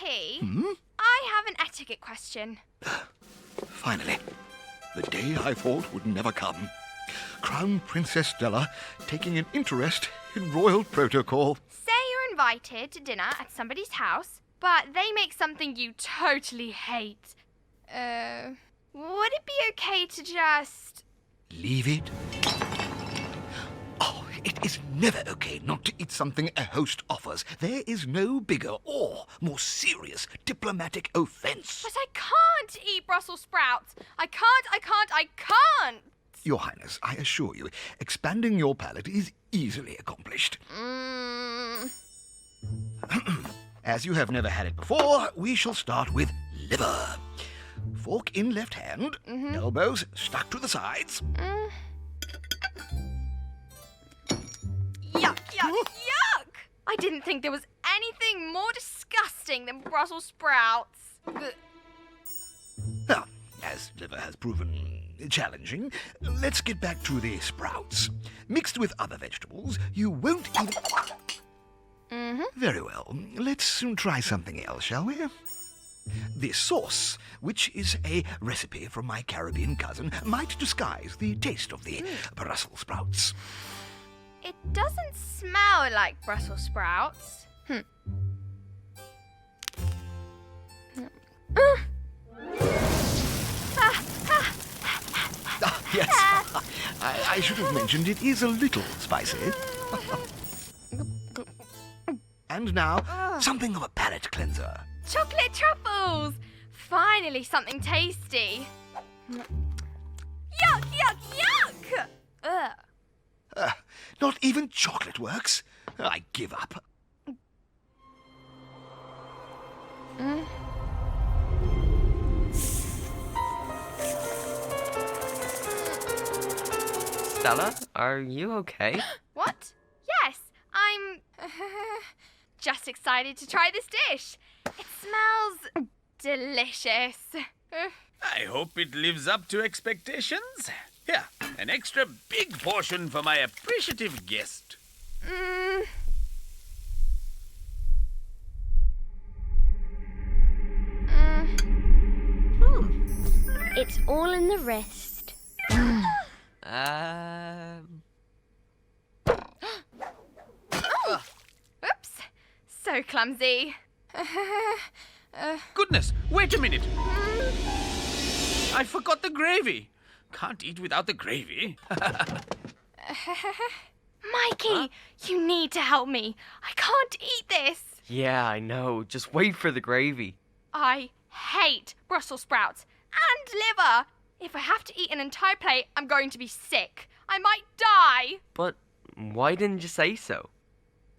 RTÉ, I have an etiquette question. Finally, the day I thought would never come. Crown Princess Stella taking an interest in royal protocol. Say you're invited to dinner at somebody's house, but they make something you totally hate. Would it be okay to just... Leave it? Oh, it is never okay not to eat something a host offers. There is no bigger or more serious diplomatic offence. But I can't eat Brussels sprouts. I can't! Your Highness, I assure you, expanding your palate is easily accomplished. As you have never had it before, we shall start with liver. Fork in left hand, elbows stuck to the sides. Yuck! I didn't think there was anything more disgusting than Brussels sprouts. Now, as liver has proven challenging, let's get back to the sprouts. Mixed with other vegetables, you won't even... Very well. Let's try something else, shall we? This sauce, which is a recipe from my Caribbean cousin, might disguise the taste of the Brussels sprouts. It doesn't smell like Brussels sprouts. Yes, I should have mentioned it is a little spicy. And now, something of a palate cleanser. Chocolate truffles! Finally something tasty. Yuck! Ugh. Not even chocolate works. I give up. Stella, are you okay? What? Yes, I'm just excited to try this dish. It smells delicious. I hope it lives up to expectations. Here, an extra big portion for my appreciative guest. It's all in the wrist. Oops, so clumsy. Goodness, wait a minute. I forgot the gravy. Can't eat without the gravy. Mikey, you need to help me. I can't eat this. Yeah, I know. Just wait for the gravy. I hate Brussels sprouts and liver. If I have to eat an entire plate, I'm going to be sick. I might die. But why didn't you say so?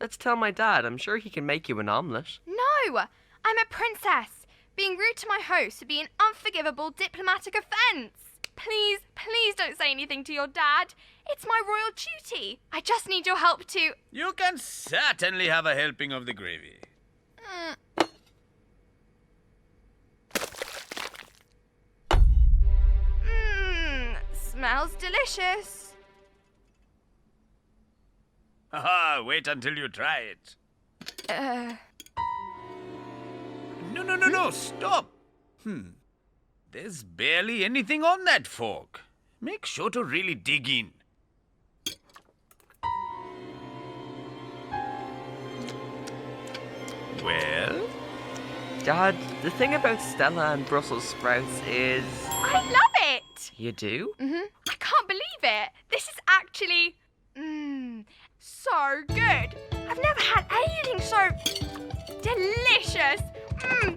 Let's tell my dad. I'm sure he can make you an omelette. No, I'm a princess. Being rude to my host would be an unforgivable diplomatic offence. Please don't say anything to your dad. It's my royal duty. I just need your help to... You can certainly have a helping of the gravy. Smells delicious. Haha, wait until you try it. No, stop. There's barely anything on that fork. Make sure to really dig in. Well? Dad, the thing about Stella and Brussels sprouts is... I love it. You do? I can't believe it. This is actually... so good. I've never had anything so delicious.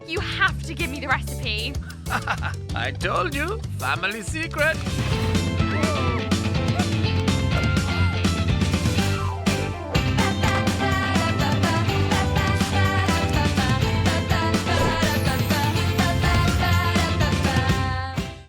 You have to give me the recipe. I told you, family secret.